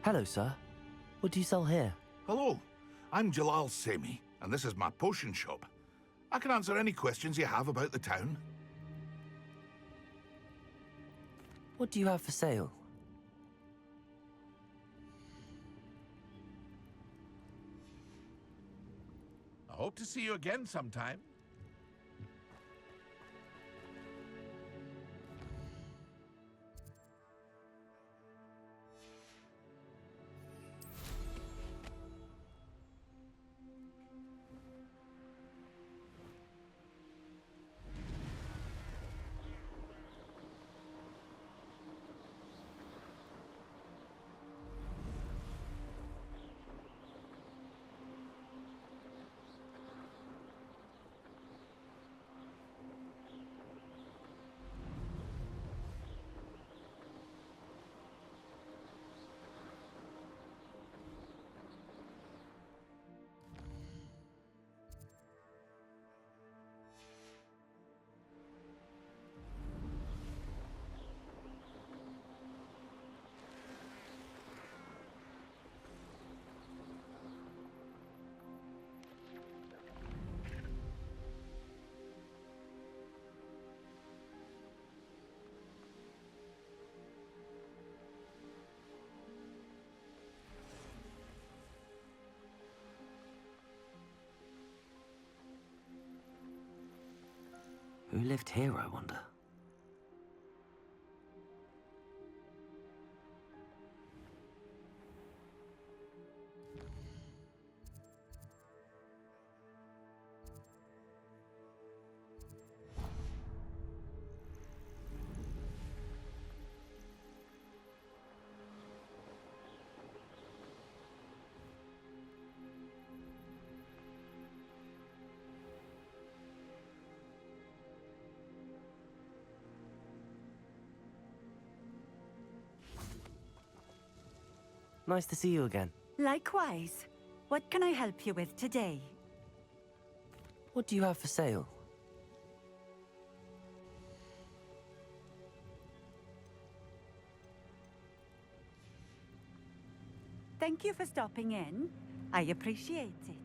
Hello, sir. What do you sell here? Hello, I'm Jalal Semi, and this is my potion shop. I can answer any questions you have about the town. What do you have for sale? I hope to see you again sometime. Who lived here, I wonder? Nice to see you again. Likewise. What can I help you with today? What do you have for sale? Thank you for stopping in. I appreciate it.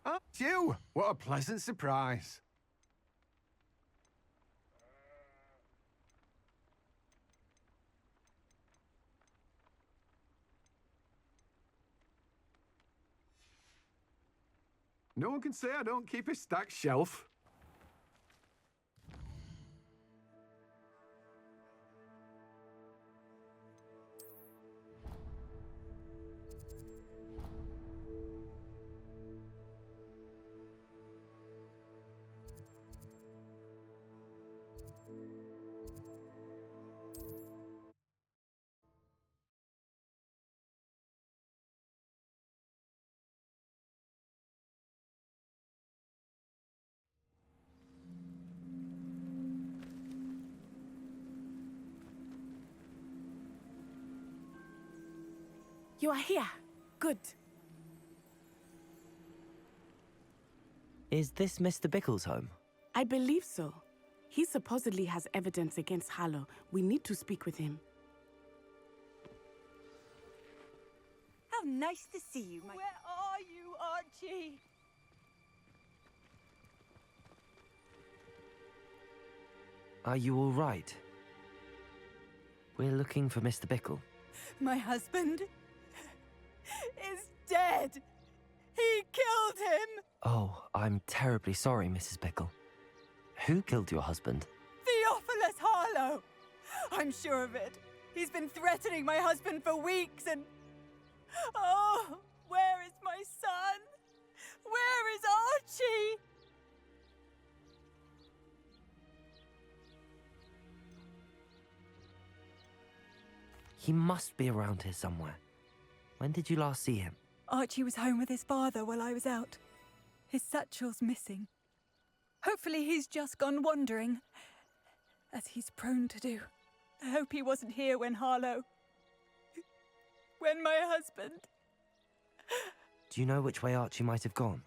Oh, it's you! What a pleasant surprise. No one can say I don't keep a stacked shelf. You are here. Good. Is this Mr. Bickle's home? I believe so. He supposedly has evidence against Harlow. We need to speak with him. How nice to see you, my... Where are you, Archie? Are you all right? We're looking for Mr. Bickle. My husband is dead. He killed him. Oh, I'm terribly sorry, Mrs. Bickle. Who killed your husband? Theophilus Harlow. I'm sure of it. He's been threatening my husband for weeks and... Oh, where is my son? Where is Archie? He must be around here somewhere. When did you last see him? Archie was home with his father while I was out. His satchel's missing. Hopefully he's just gone wandering, as he's prone to do. I hope he wasn't here when Harlow... when my husband... Do you know which way Archie might have gone?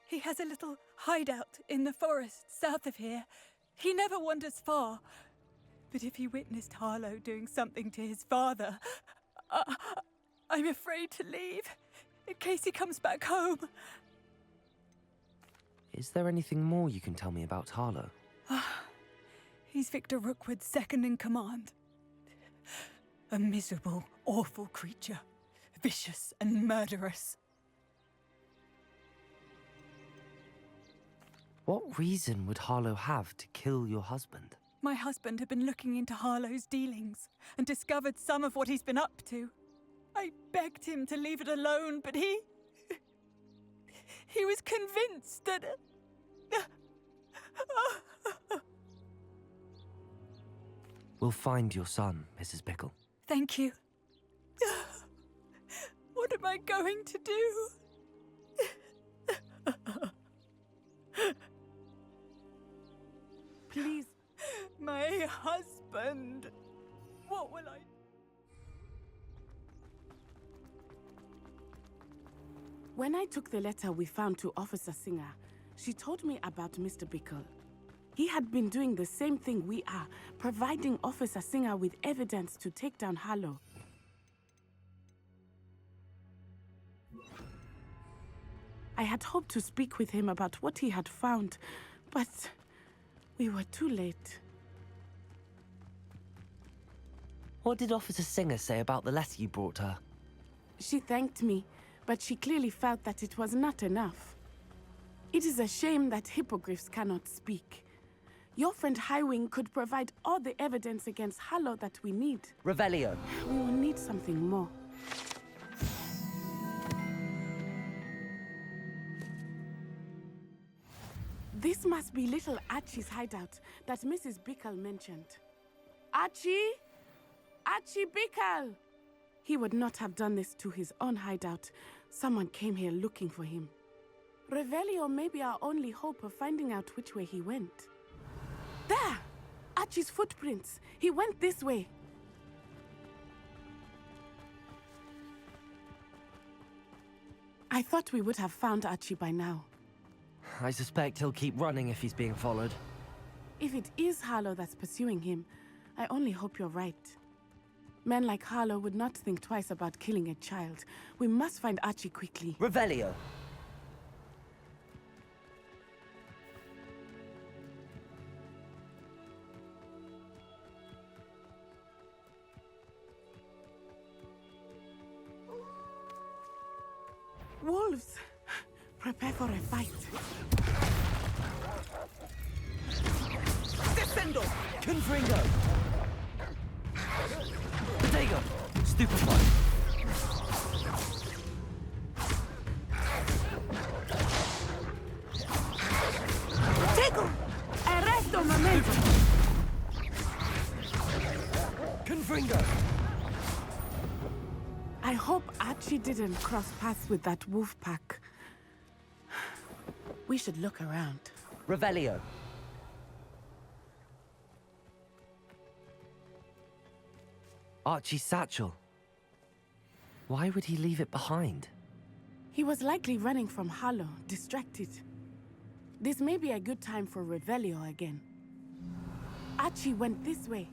He has a little hideout in the forest south of here. He never wanders far. But if he witnessed Harlow doing something to his father, I'm afraid to leave, in case he comes back home. Is there anything more you can tell me about Harlow? He's Victor Rookwood's second in command. A miserable, awful creature. Vicious and murderous. What reason would Harlow have to kill your husband? My husband had been looking into Harlow's dealings and discovered some of what he's been up to. I begged him to leave it alone, but he was convinced that... We'll find your son, Mrs. Pickle. Thank you. What am I going to do? Please. My husband. What will I... When I took the letter we found to Officer Singer, she told me about Mr. Bickle. He had been doing the same thing we are, providing Officer Singer with evidence to take down Harlow. I had hoped to speak with him about what he had found, but we were too late. What did Officer Singer say about the letter you brought her? She thanked me, but she clearly felt that it was not enough. It is a shame that hippogriffs cannot speak. Your friend Highwing could provide all the evidence against Harlow that we need. Revelio. We will need something more. This must be little Archie's hideout that Mrs. Bickle mentioned. Archie? Archie Bickle! He would not have done this to his own hideout. Someone came here looking for him. Revelio may be our only hope of finding out which way he went. There! Archie's footprints. He went this way. I thought we would have found Archie by now. I suspect he'll keep running if he's being followed. If it is Harlow that's pursuing him, I only hope you're right. Men like Harlow would not think twice about killing a child. We must find Archie quickly. Revelio. Wolves! Prepare for a fight. Descendo! Confringo! Potato! Stupefy! Tego! Arresto momento! Confringo! I hope Archie didn't cross paths with that wolf pack. We should look around. Revelio. Archie's satchel. Why would he leave it behind? He was likely running from Harlow, distracted. This may be a good time for Revelio again. Archie went this way.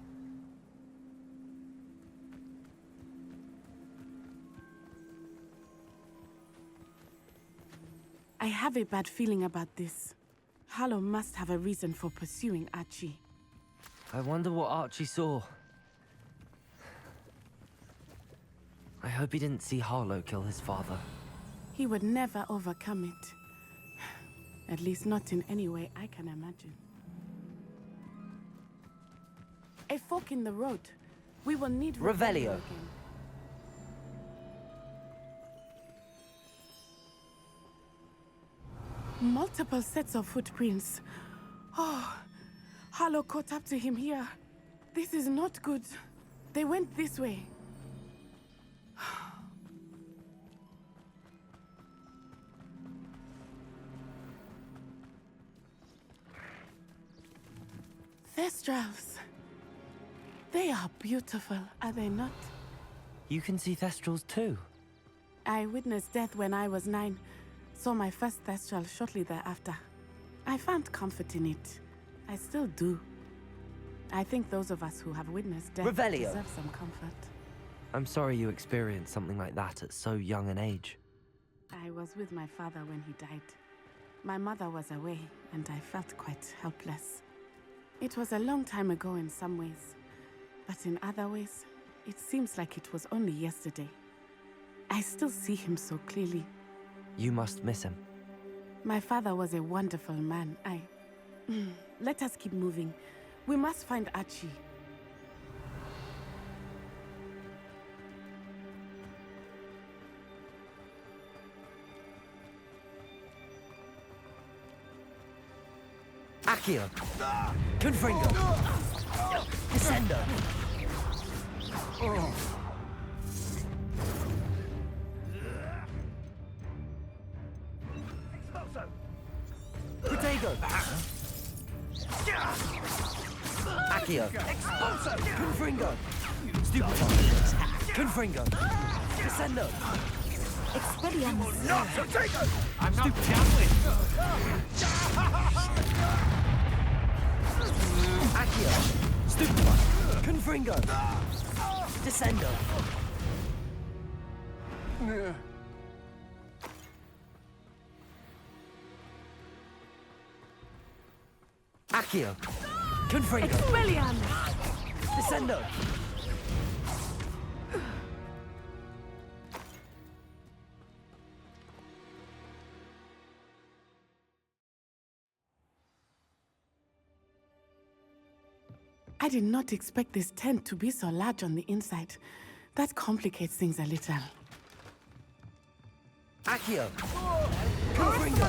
I have a bad feeling about this. Harlow must have a reason for pursuing Archie. I wonder what Archie saw. I hope he didn't see Harlow kill his father. He would never overcome it. At least not in any way I can imagine. A fork in the road. We will need Revelio. again. Multiple sets of footprints. Oh, Harlow caught up to him here. This is not good. They went this way. Thestrals. They are beautiful, are they not? You can see Thestrals too. I witnessed death when I was 9. Saw my first Thestral shortly thereafter. I found comfort in it. I still do. I think those of us who have witnessed death Revelio. deserve some comfort. I'm sorry you experienced something like that at so young an age. I was with my father when he died. My mother was away, and I felt quite helpless. It was a long time ago in some ways, but in other ways, it seems like it was only yesterday. I still see him so clearly. You must miss him. My father was a wonderful man. Let us keep moving. We must find Archie. Accio! Confringo! Descendo! Protego! Accio! Confringo! Stupefy! Confringo! Descendo! Expelliarmus. Not Protego! I'm not done with. Accio! Stupefy! Confringo! Descendo! Accio! Confringo! Expelliarmus! Descendo! I did not expect this tent to be so large on the inside. That complicates things a little. Accio! Confringo!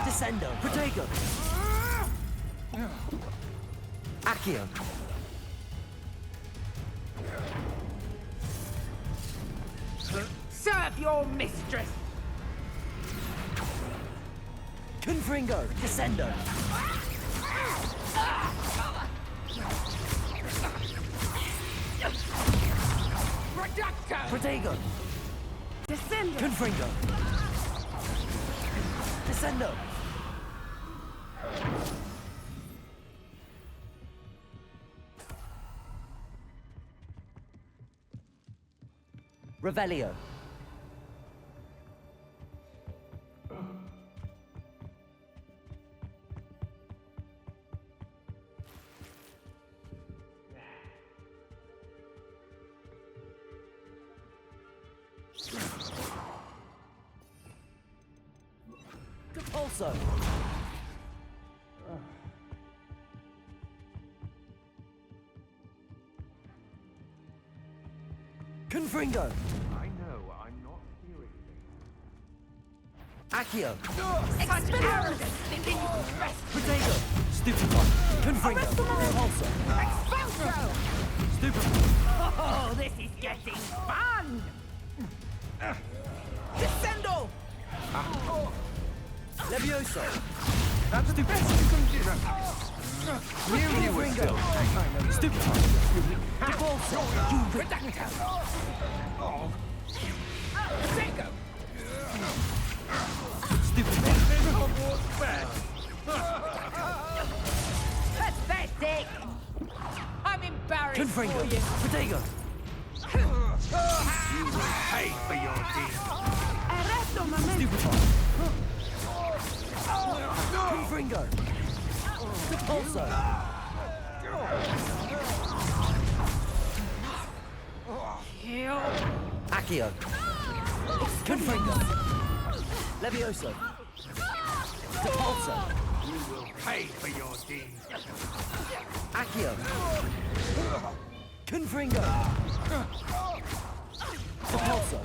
Descendo! Protego! Accio! Serve your mistress! Confringo! Descendo! Reducto! Protego! Descend! Confringo! Descendo! Revelio! Compulso! Confringo! I know I'm not hearing things. Accio! Such arrogance! Thinking you could rest! Protego! Stupefy! Confringo! Compulso! Expulso! Stupefy! Oh, this is getting fun! Descendo! Levioso! That's the best you can do. Really was still. Stupefy! Compulso! Reducto! Protego! Stupefy! Pathetic! I'm embarrassed Confringo! for you! Protego! You will pay for your deeds. Arresto momento! Stupefy! Confringo! Compulso! Accio! Confringo! Levioso! Compulso! You will pay for your deeds. Accio! Confringo! Compulso!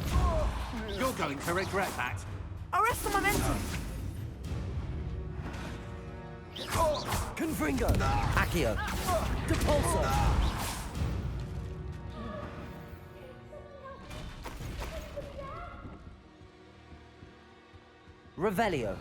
You're going to regret that. Arresto momento! Confringo! Accio! Depulso! Revelio!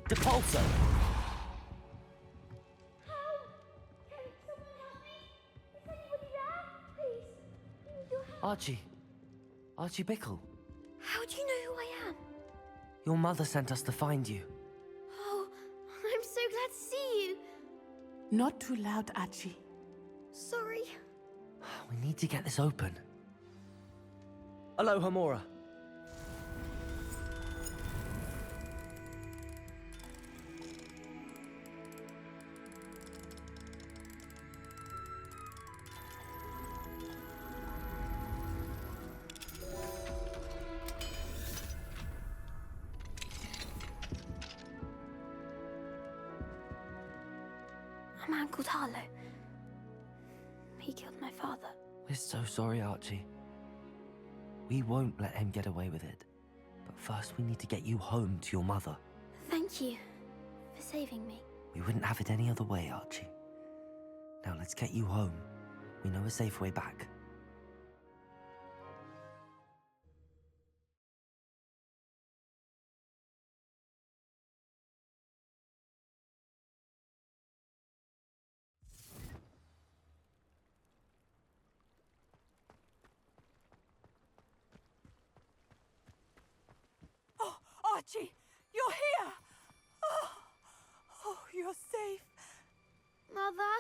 Depulso! Archie. Archie Bickle. How do you know who I am? Your mother sent us to find you. Oh, I'm so glad to see you. Not too loud, Archie. Sorry. We need to get this open. Aloha, Mora. A man called Harlow. He killed my father. We're so sorry, Archie. We won't let him get away with it. But first we need to get you home to your mother. Thank you for saving me. We wouldn't have it any other way, Archie. Now let's get you home. We know a safe way back. Oh, Archie, you're here! Oh, you're safe. Mother?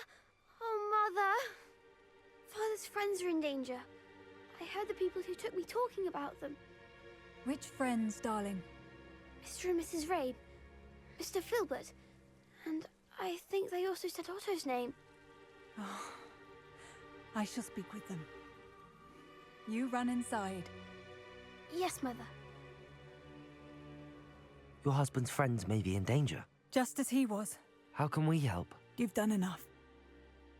Oh, Mother. Father's friends are in danger. I heard the people who took me talking about them. Which friends, darling? Mr. and Mrs. Rabe, Mr. Filbert, and I think they also said Otto's name. Oh, I shall speak with them. You run inside. Yes, Mother. Your husband's friends may be in danger. Just as he was. How can we help? You've done enough.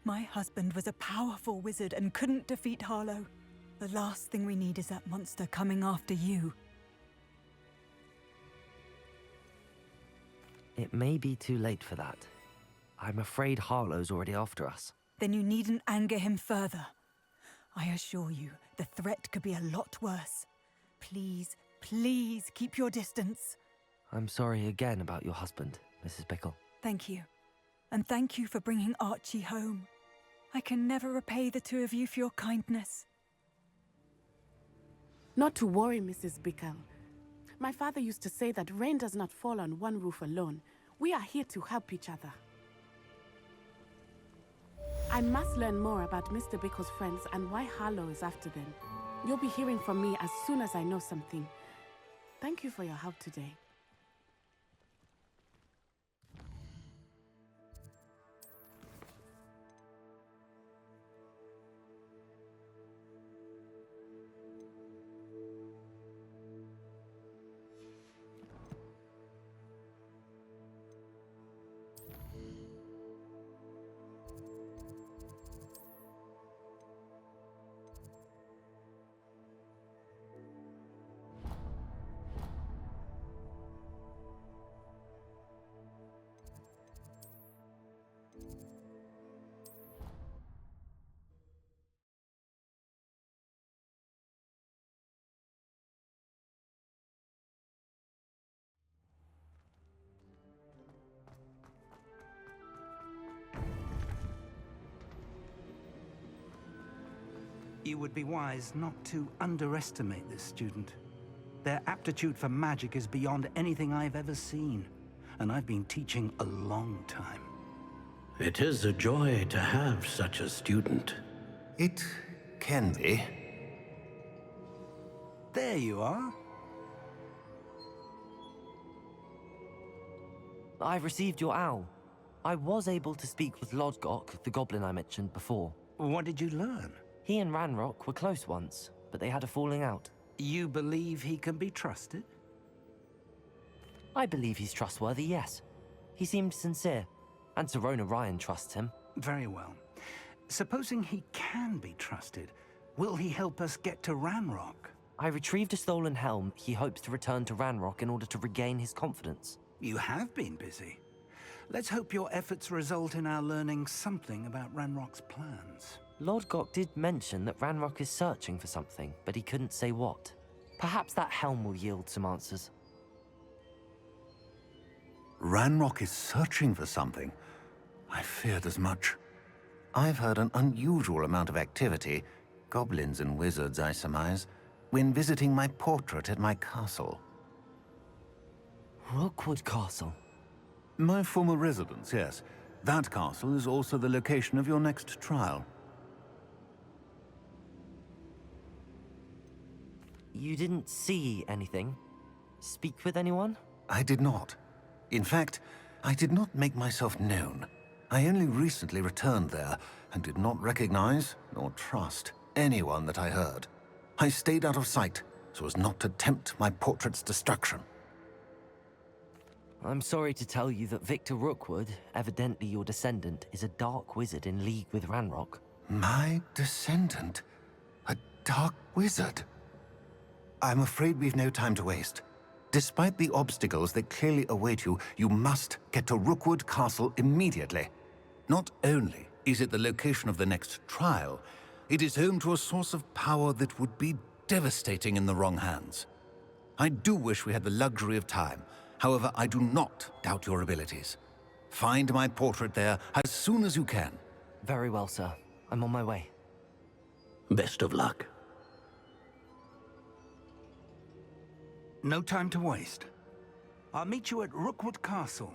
My husband was a powerful wizard and couldn't defeat Harlow. The last thing we need is that monster coming after you. It may be too late for that. I'm afraid Harlow's already after us. Then you needn't anger him further. I assure you, the threat could be a lot worse. Please, please keep your distance. I'm sorry again about your husband, Mrs. Bickle. Thank you. And thank you for bringing Archie home. I can never repay the two of you for your kindness. Not to worry, Mrs. Bickle. My father used to say that rain does not fall on one roof alone. We are here to help each other. I must learn more about Mr. Bickle's friends and why Harlow is after them. You'll be hearing from me as soon as I know something. Thank you for your help today. You would be wise not to underestimate this student. Their aptitude for magic is beyond anything I've ever seen, and I've been teaching a long time. It is a joy to have such a student. It can be. There you are. I've received your owl. I was able to speak with Lodgok, the goblin I mentioned before. What did you learn? He and Ranrock were close once, but they had a falling out. You believe he can be trusted? I believe he's trustworthy, yes. He seemed sincere, and Serona Ryan trusts him. Very well. Supposing he can be trusted, will he help us get to Ranrock? I retrieved a stolen helm he hopes to return to Ranrock in order to regain his confidence. You have been busy. Let's hope your efforts result in our learning something about Ranrock's plans. Lord Gok did mention that Ranrock is searching for something, but he couldn't say what. Perhaps that helm will yield some answers. Ranrock is searching for something. I feared as much. I've heard an unusual amount of activity, goblins and wizards, I surmise, when visiting my portrait at my castle. Rookwood Castle? My former residence, yes. That castle is also the location of your next trial. You didn't see anything? Speak with anyone? I did not. In fact, I did not make myself known. I only recently returned there and did not recognize nor trust anyone that I heard. I stayed out of sight so as not to tempt my portrait's destruction. I'm sorry to tell you that Victor Rookwood, evidently your descendant, is a dark wizard in league with Ranrock. My descendant? A dark wizard? I'm afraid we've no time to waste. Despite the obstacles that clearly await you, you must get to Rookwood Castle immediately. Not only is it the location of the next trial, it is home to a source of power that would be devastating in the wrong hands. I do wish we had the luxury of time. However, I do not doubt your abilities. Find my portrait there as soon as you can. Very well, sir. I'm on my way. Best of luck. No time to waste. I'll meet you at Rookwood Castle.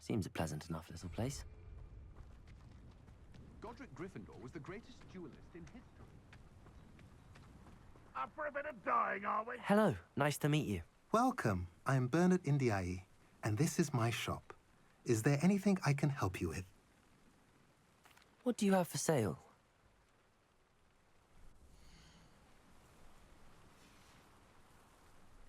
Seems a pleasant enough little place. Godric Gryffindor was the greatest duelist in history. Up for a bit of dying, are we? Hello, nice to meet you. Welcome. I'm Bernard Indiai, and this is my shop. Is there anything I can help you with? What do you have for sale?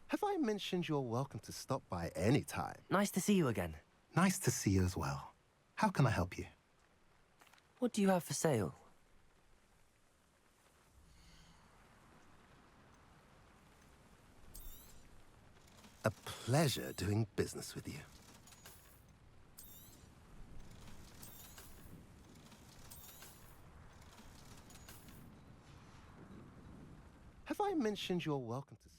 Have I mentioned you're welcome to stop by any time? Nice to see you again. Nice to see you as well. How can I help you? What do you have for sale? A pleasure doing business with you. Have I mentioned you're welcome to stop?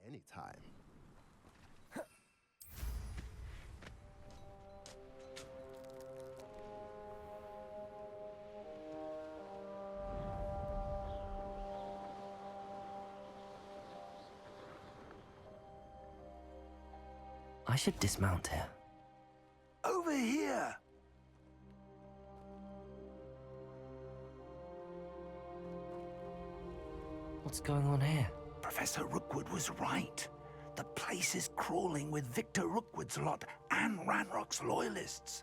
Anytime. I should dismount here. Over here! What's What's going on here? Professor Rookwood was right. The place is crawling with Victor Rookwood's lot and Ranrock's loyalists.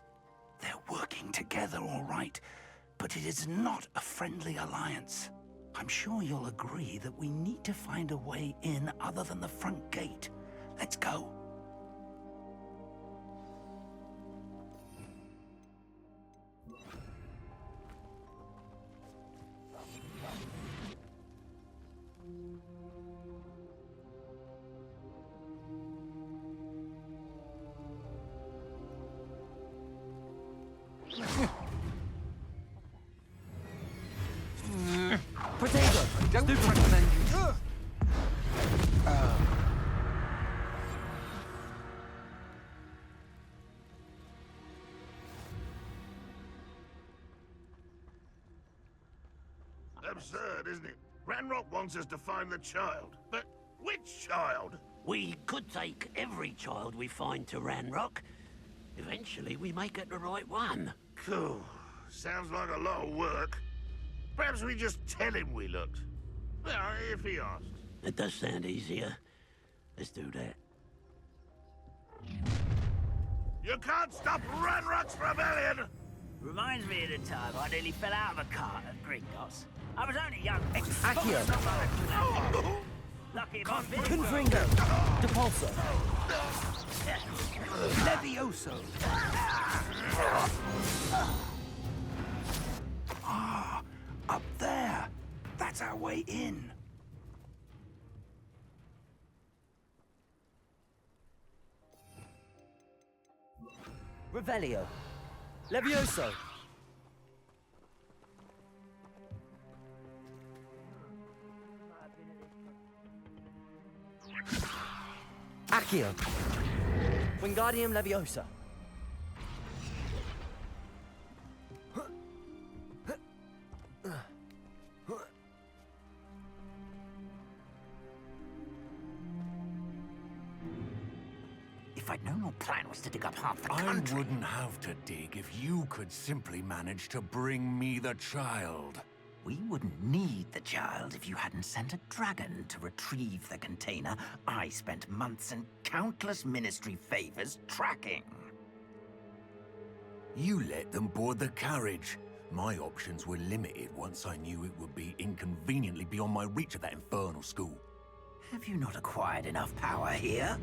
They're working together, all right, but it is not a friendly alliance. I'm sure you'll agree that we need to find a way in other than the front gate. Let's go. Potato! Don't recommend you. Absurd, isn't it? Ranrock wants us to find the child. But which child? We could take every child we find to Ranrock. Eventually, we may get the right one. Cool. Sounds like a lot of work. Perhaps we just tell him we looked. Well, if he asks. It does sound easier. Let's do that. You can't stop Ranrock's rebellion! Reminds me of the time I nearly fell out of a cart at Gringotts. I was only young. Accio! Lucky if I'm Confringo! Depulso! Levioso! Ah, up there. That's our way in. Revelio! Levioso! Accio! Wingardium Leviosa! If I'd known your plan was to dig up half the country... I wouldn't have to dig if you could simply manage to bring me the child. We wouldn't need the child if you hadn't sent a dragon to retrieve the container I spent months and countless ministry favors tracking. You let them board the carriage. My options were limited once I knew it would be inconveniently beyond my reach at that infernal school. Have you not acquired enough power here?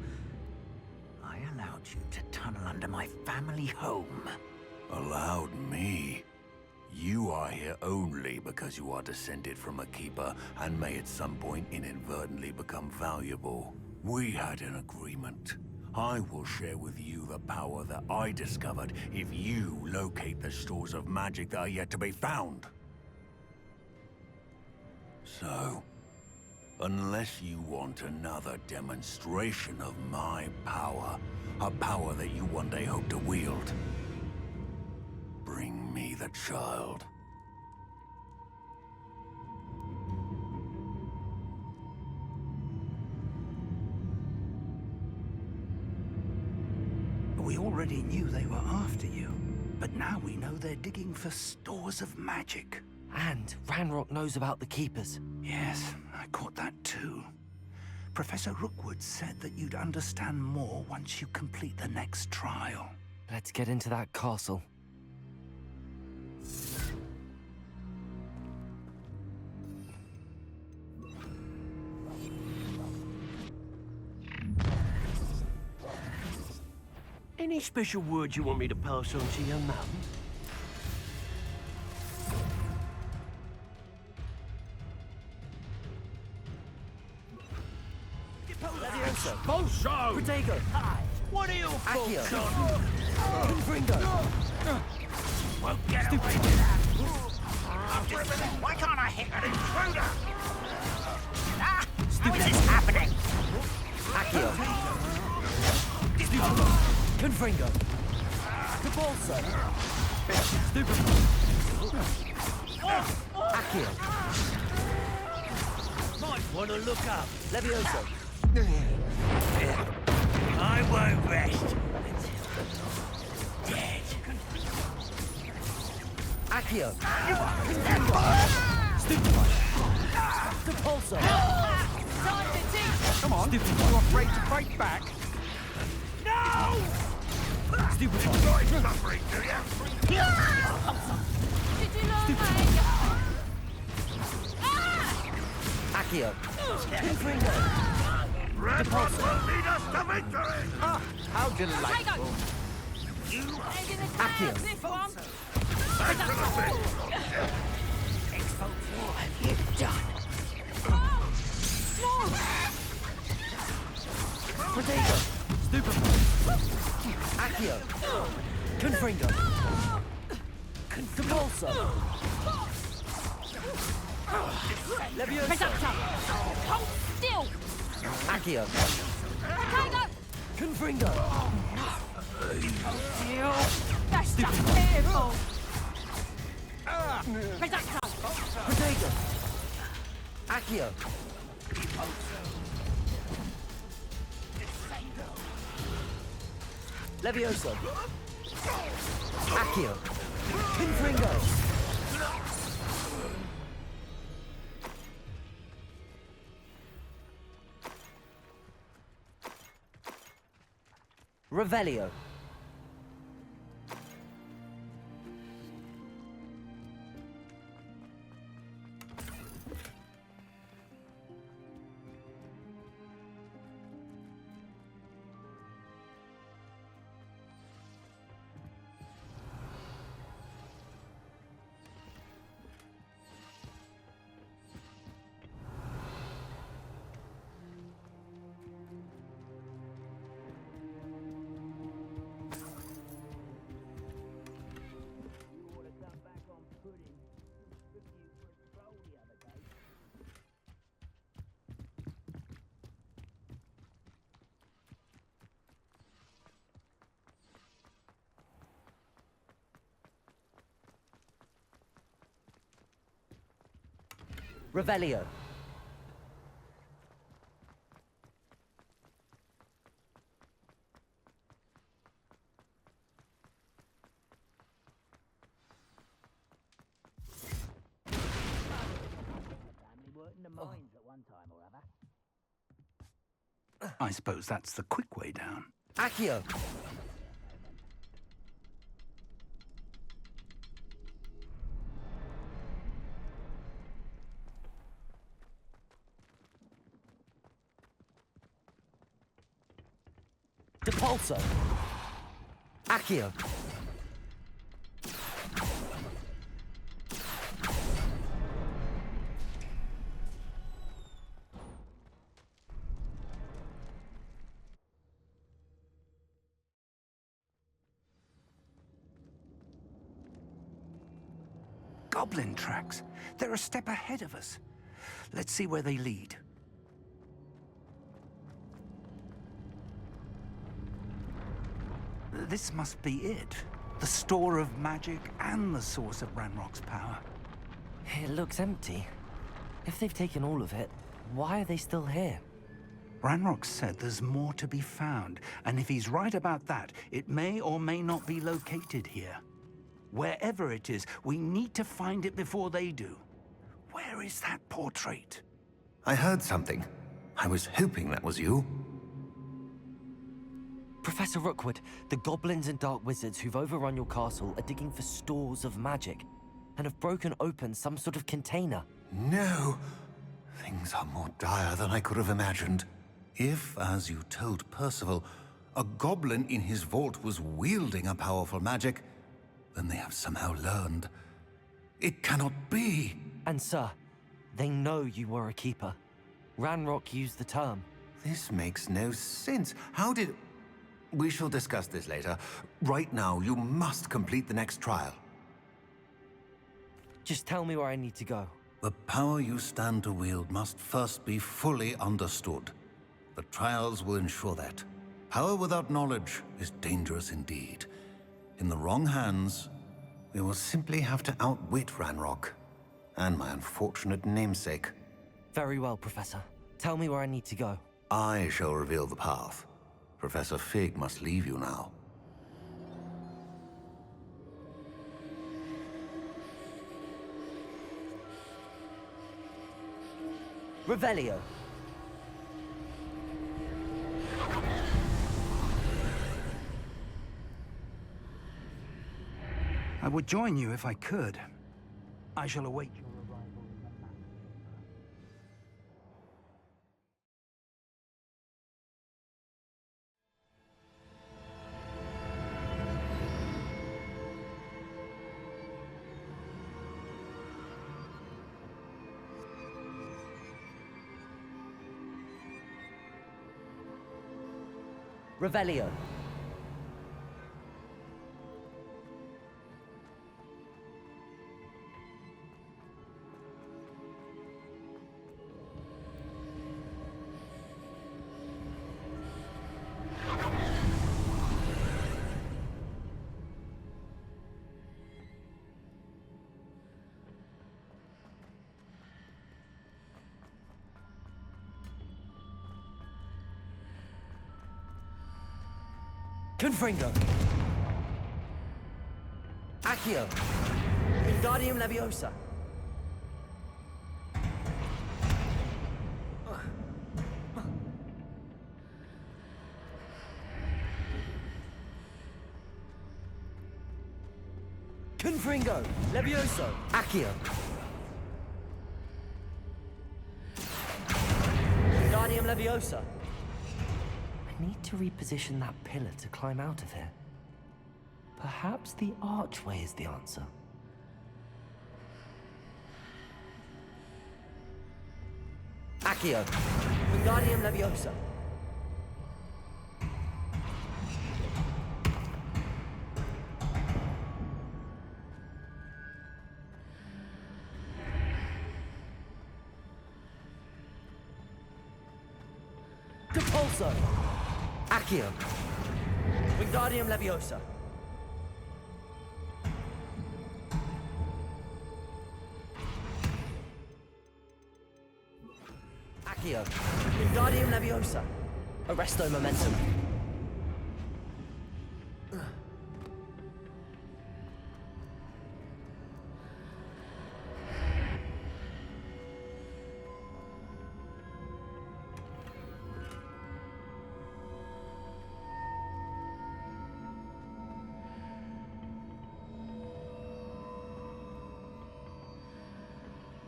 I allowed you to tunnel under my family home. Allowed me? You are here only because you are descended from a keeper and may at some point inadvertently become valuable. We had an agreement. I will share with you the power that I discovered if you locate the stores of magic that are yet to be found. So, unless you want another demonstration of my power, a power that you one day hope to wield, bring me the child. We already knew they were after you, but now we know they're digging for stores of magic. And Ranrock knows about the Keepers. Yes, I caught that too. Professor Rookwood said that you'd understand more once you complete the next trial. Let's get into that castle. Any special words you want me to pass on to your mum? Leviosa! Bolso! Protego! What are you Accio! for? Confringo! Won't get away with that. Why can't I hit an intruder? Ah! How is this happening? Accio! Confringo! Depulso! Stupid! Accio! Might want to look up. Levioso! I won't rest until dead. Accio! Stupefy! Depulso! Time to teach! Come on, you afraid to fight back? No! Stupid Enjoy suffering, do you? Did you learn how? Accio! Confringo! Red Rock will lead us to victory! Ah, how delightful. Accio! This one! Back to the pit! What have you done? Protego! Stupid! Accio! Confringo! Depulso! Levioso! Hold still! Accio! Protego! Confringo! Still! That's just careful! Protego! Protego! Accio! Levioso! Accio! Confringo! Revelio! Revelio! I suppose that's the quick way down. Accio! Depulso! Accio! Goblin tracks. They're a step ahead of us. Let's see where they lead. This must be it. The store of magic and the source of Ranrock's power. It looks empty. If they've taken all of it, why are they still here? Ranrock said there's more to be found, and if he's right about that, it may or may not be located here. Wherever it is, we need to find it before they do. Where is that portrait? I heard something. I was hoping that was you. Professor Rookwood, the goblins and dark wizards who've overrun your castle are digging for stores of magic and have broken open some sort of container. No! Things are more dire than I could have imagined. If, as you told Percival, a goblin in his vault was wielding a powerful magic, then they have somehow learned. It cannot be! And sir, they know you were a keeper. Ranrock used the term. This makes no sense. How did... We shall discuss this later. Right now, you must complete the next trial. Just tell me where I need to go. The power you stand to wield must first be fully understood. The trials will ensure that. Power without knowledge is dangerous indeed. In the wrong hands, we will simply have to outwit Ranrock and my unfortunate namesake. Very well, Professor. Tell me where I need to go. I shall reveal the path. Professor Fig must leave you now. Revelio. I would join you if I could. I shall await your arrival in the map. Revelio. Confringo. Accio. Wingardium Leviosa. Confringo. Levioso. Accio. Wingardium Leviosa. I need to reposition that pillar to climb out of here. Perhaps the archway is the answer. Accio. Wingardium Leviosa. Depulso. Accio. Wingardium Leviosa. Accio. Wingardium Leviosa. Arresto Momentum.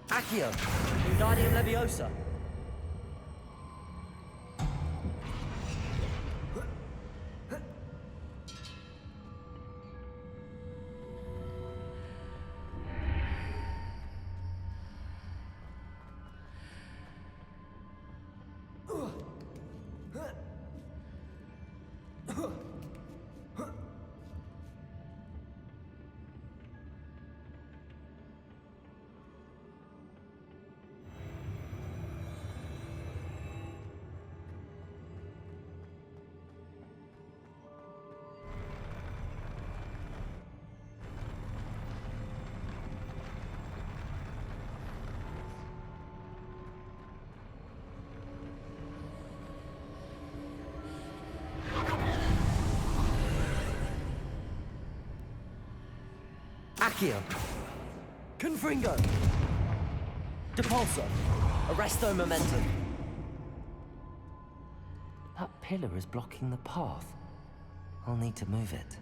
Accio. Wingardium Leviosa. Accio. Confringo. Depulso. Arresto Momentum. That pillar is blocking the path. I'll need to move it.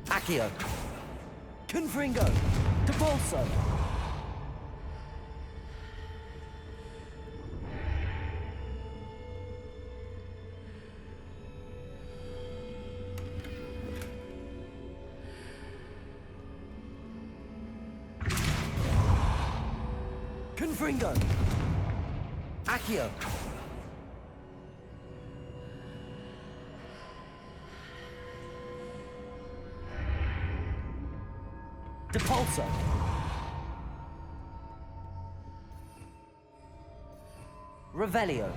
Accio. Confringo. Depulso. Confringo. Accio. Depulso. Revelio.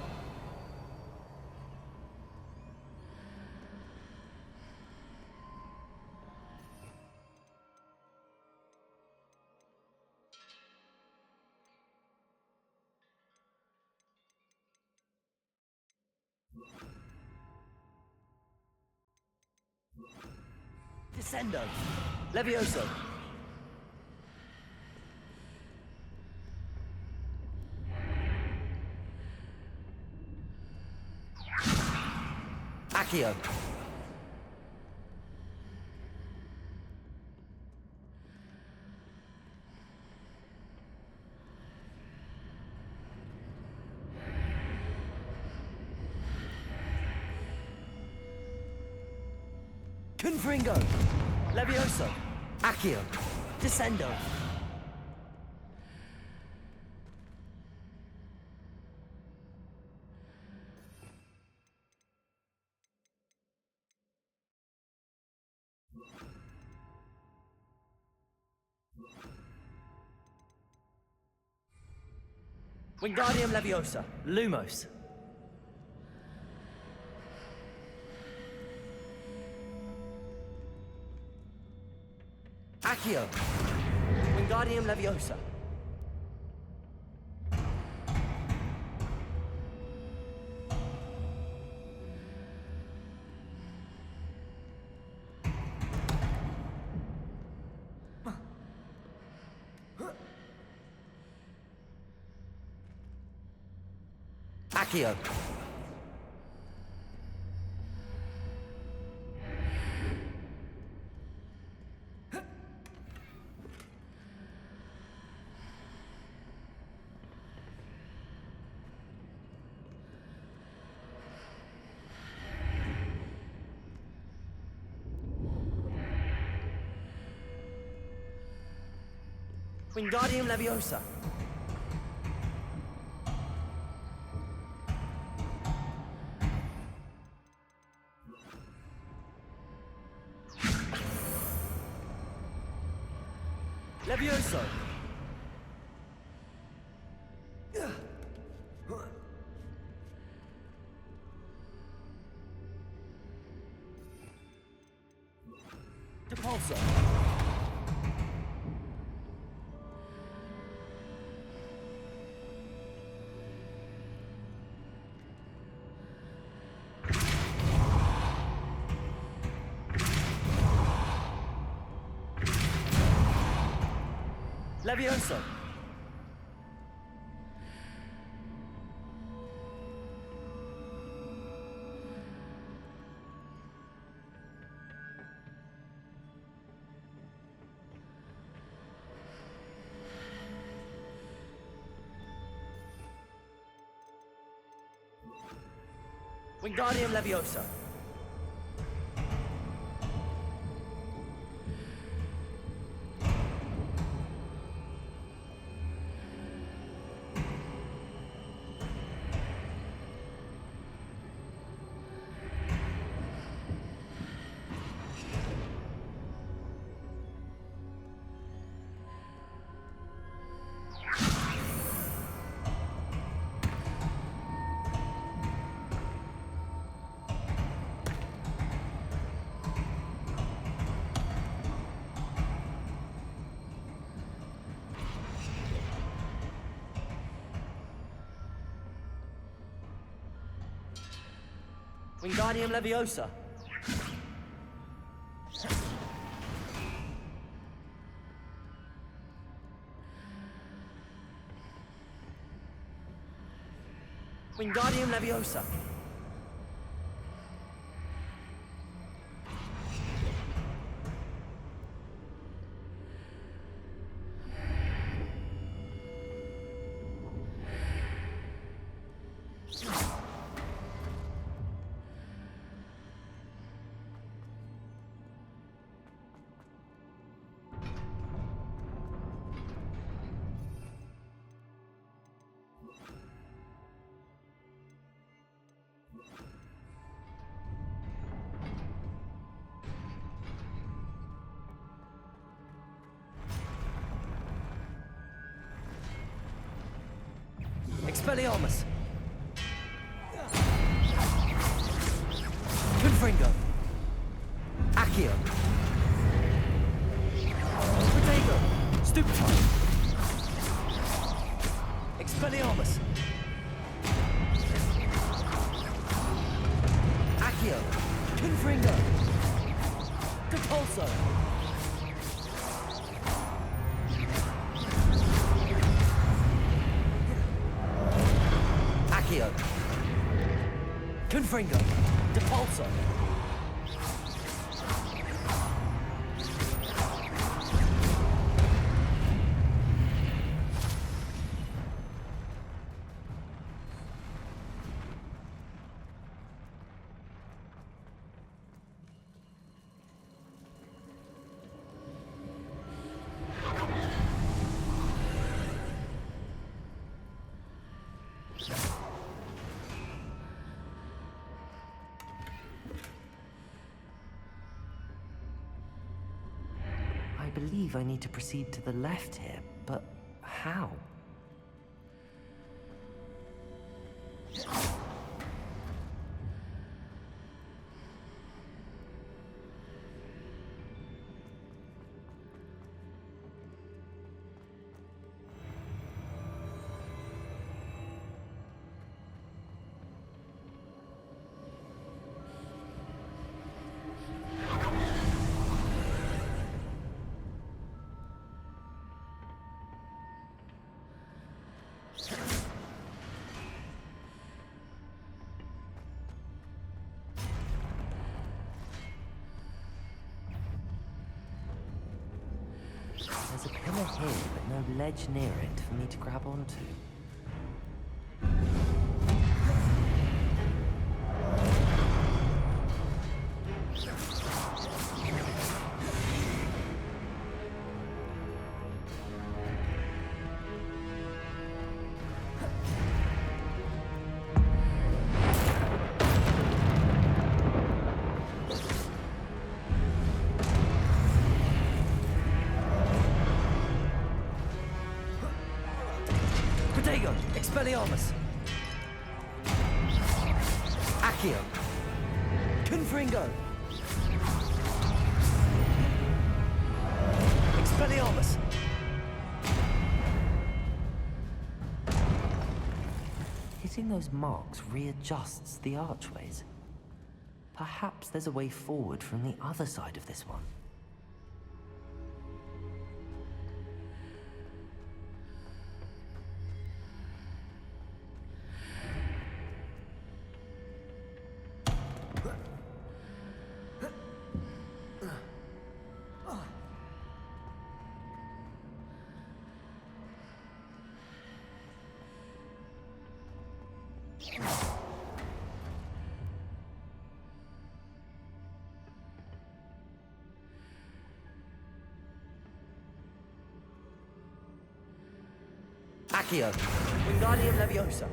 Descendo. Levioso. Accio. Confringo. Levioso. Accio. Descendo. Wingardium Leviosa. Lumos. Accio. Wingardium Leviosa. Accio. Wingardium Leviosa. Levioso. Depulso. Levioso. Wingardium Leviosa. Wingardium Leviosa. Wingardium Leviosa. Expelliarmus. Confringo. Accio. Protego. Stupefy. Expelliarmus. Accio. Confringo. Depulso! Accio! Confringo! Depulso! I believe I need to proceed to the left here, but how? There's a pillar here, but no ledge near it for me to grab onto. Expelliarmus! Accio! Confringo! Expelliarmus! Hitting those marks readjusts the archways. Perhaps there's a way forward from the other side of this one. Accio! Wingardium Leviosa!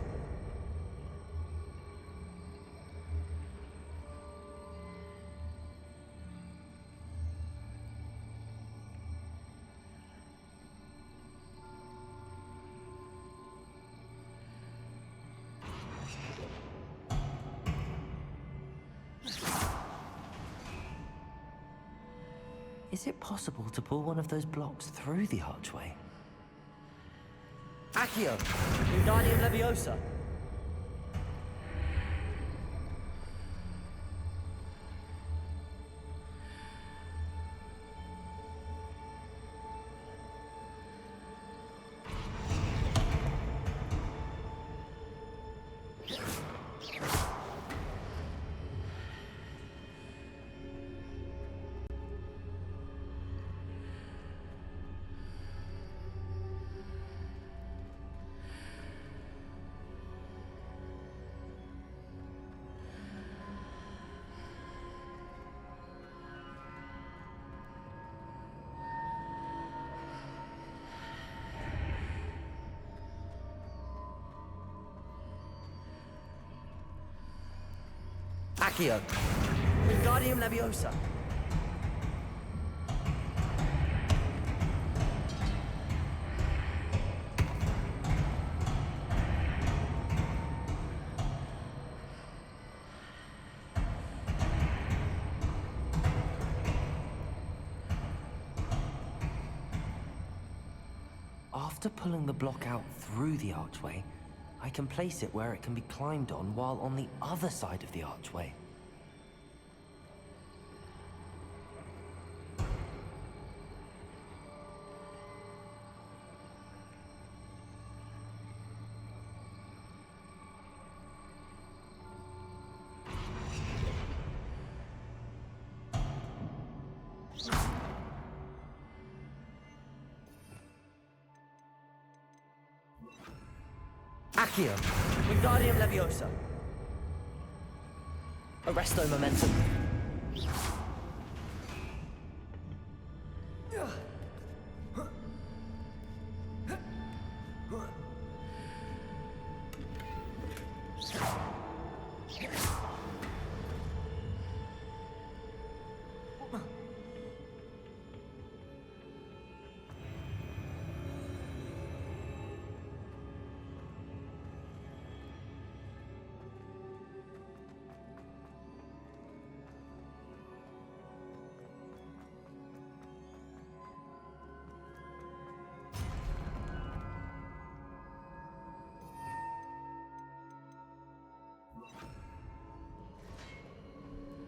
Is it possible to pull one of those blocks through the archway? Accio! Wingardium Leviosa! Accio! Wingardium Leviosa! After pulling the block out through the archway, I can place it where it can be climbed on while on the other side of the archway. Accio. Wingardium Leviosa. Arresto Momentum.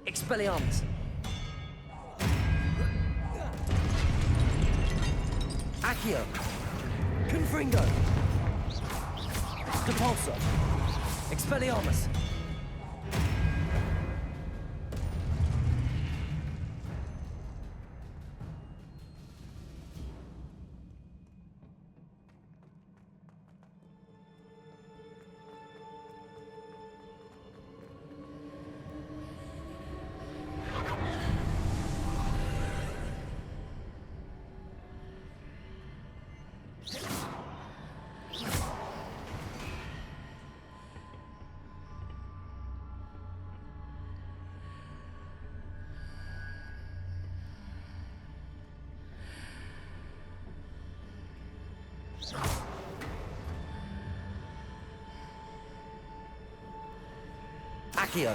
Expelliarmus. Accio. Confringo. Depulso. Expelliarmus. Accio.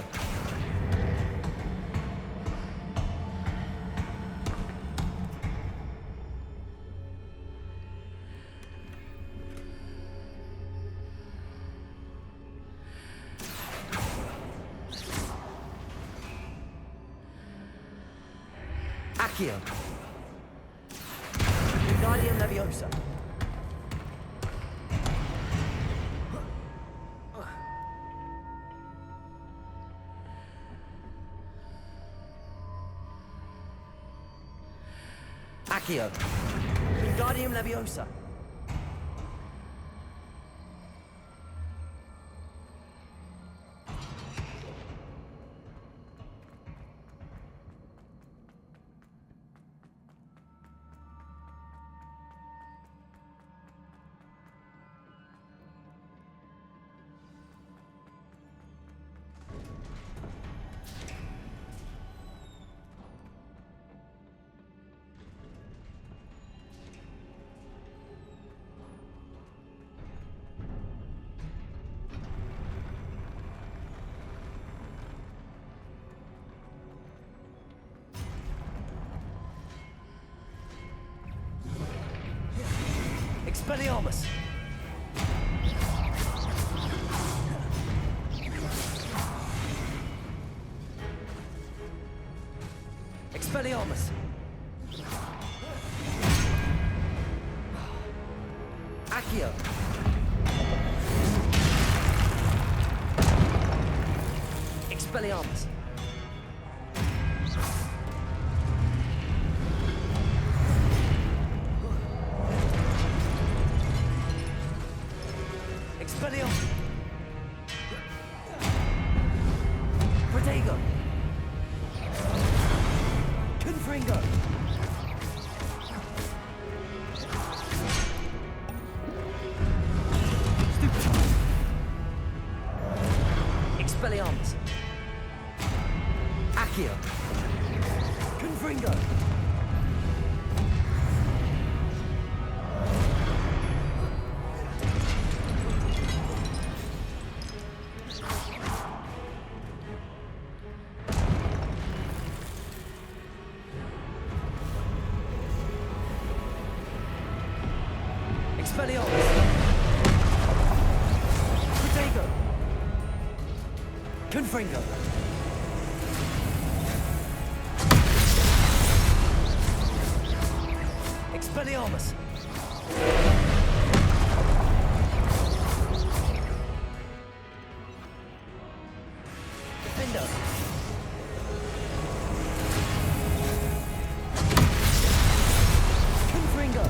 Accio. Wingardium Leviosa. Accio. Wingardium Leviosa. Expelliarmus. Expelliarmus. Accio. Expelliarmus. Expelliarmus. Protego. Confringo. Stupid. Expelliarmus. Accio. Confringo. Expelliarmus. Protego. Confringo. Expelliarmus. Defender. Confringo.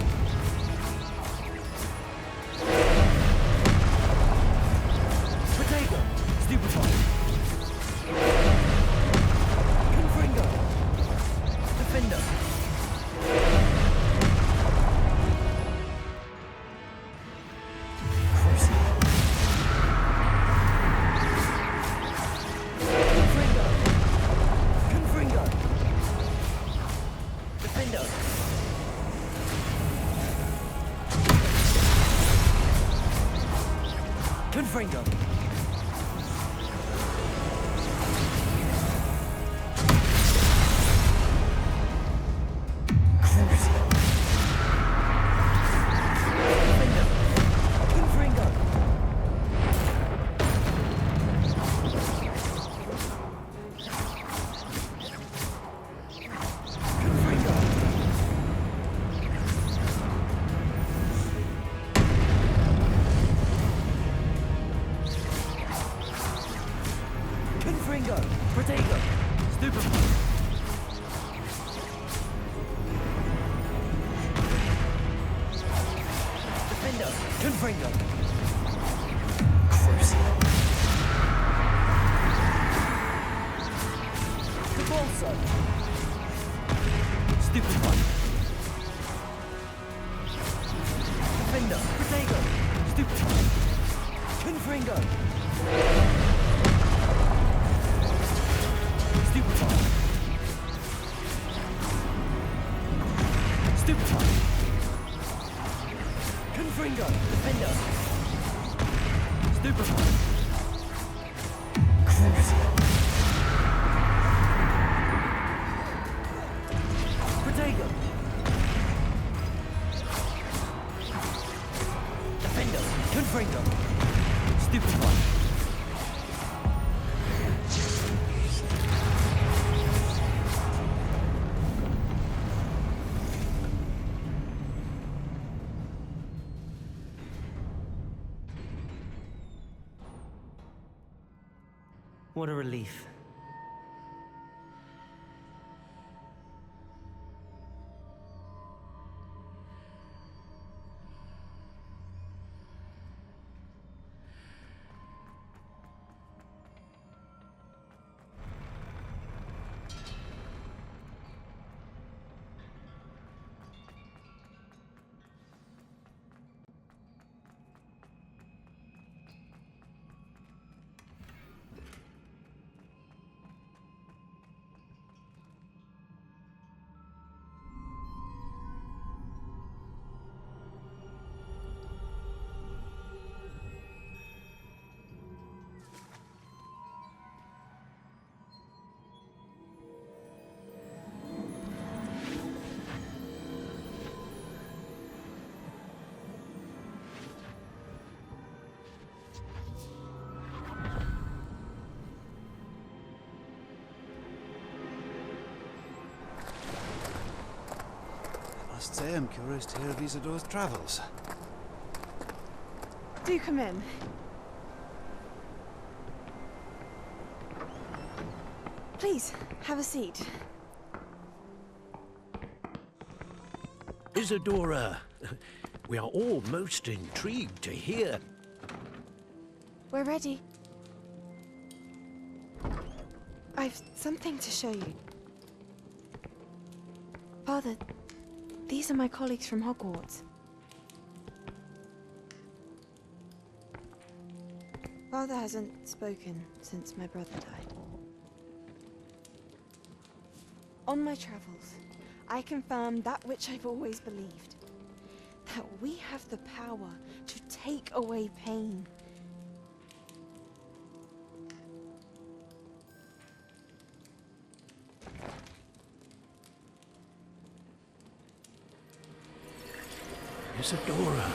Confringo. Confringo. Protego. Stupefy. Defendo. Confringo. Crucio. Convulso. Stupefy. Defendo. Protego. Stupefy. Confringo. Stupefy. Stupefy. Confringo. Defender. Stupefy. Crucio. Protego. Defender. Confringo. Stupefy. What a relief. I must say I'm curious to hear of Isadore's travels. Do come in. Please, have a seat. Isadora, we are all most intrigued to hear. We're ready. I've something to show you. Father, these are my colleagues from Hogwarts. Father hasn't spoken since my brother died. On my travels, I confirmed that which I've always believed. That we have the power to take away pain. Isadora.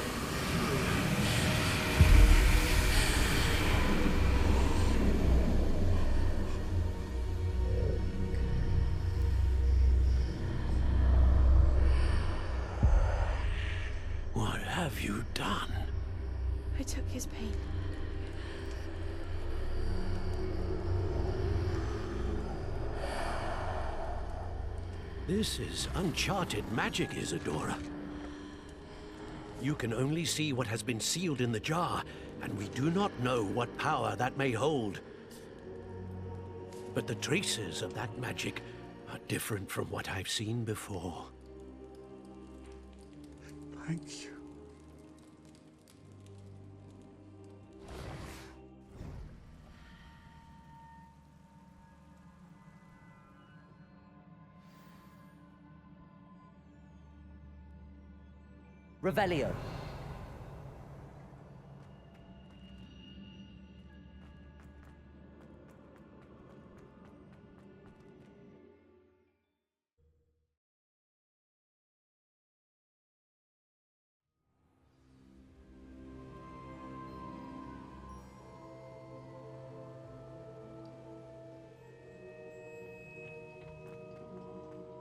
What have you done? I took his pain. This is uncharted magic, Isadora. You can only see what has been sealed in the jar, and we do not know what power that may hold. But the traces of that magic are different from what I've seen before. Thank you. Revelio.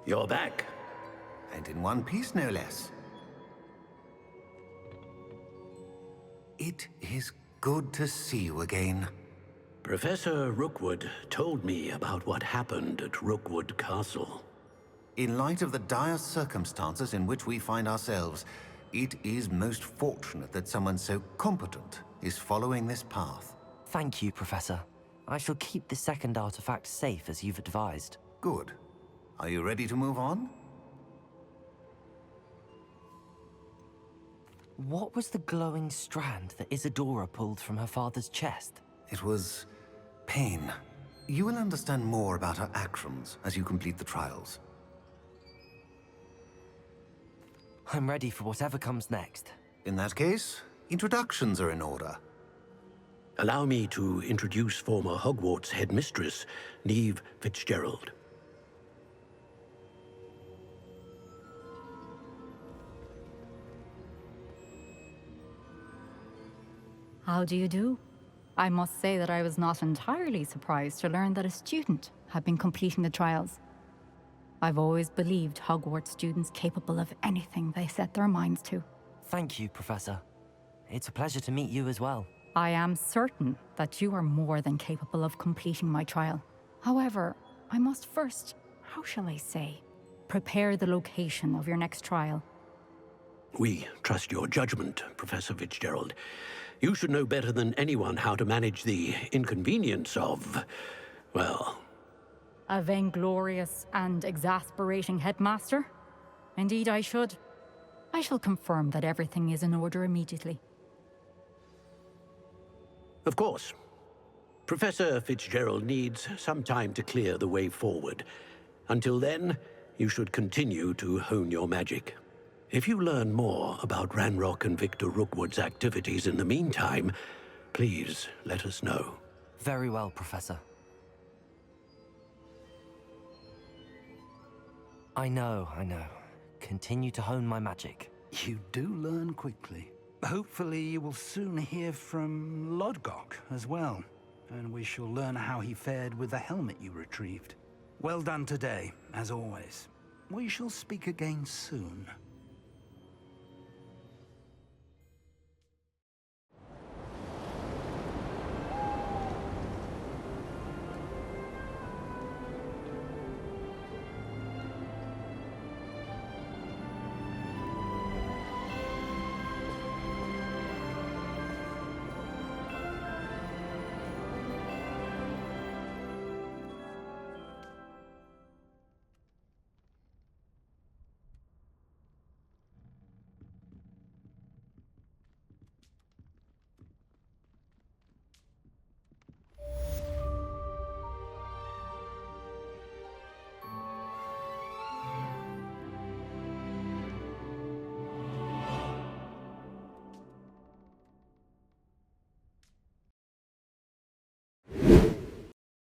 You're back. And in one piece, no less. It is good to see you again. Professor Rookwood told me about what happened at Rookwood Castle. In light of the dire circumstances in which we find ourselves, it is most fortunate that someone so competent is following this path. Thank you, Professor. I shall keep the second artifact safe as you've advised. Good. Are you ready to move on? What was the glowing strand that Isadora pulled from her father's chest? It was pain. You will understand more about her actions as you complete the trials. I'm ready for whatever comes next. In that case, introductions are in order. Allow me to introduce former Hogwarts headmistress, Neve Fitzgerald. How do you do? I must say that I was not entirely surprised to learn that a student had been completing the trials. I've always believed Hogwarts students capable of anything they set their minds to. Thank you, Professor. It's a pleasure to meet you as well. I am certain that you are more than capable of completing my trial. However, I must first, how shall I say, prepare the location of your next trial. We trust your judgment, Professor Fitzgerald. You should know better than anyone how to manage the inconvenience of, well... A vainglorious and exasperating headmaster? Indeed I should. I shall confirm that everything is in order immediately. Of course. Professor Fitzgerald needs some time to clear the way forward. Until then, you should continue to hone your magic. If you learn more about Ranrock and Victor Rookwood's activities in the meantime, please let us know. Very well, Professor. I know. Continue to hone my magic. You do learn quickly. Hopefully you will soon hear from Lodgok as well, and we shall learn how he fared with the helmet you retrieved. Well done today, as always. We shall speak again soon.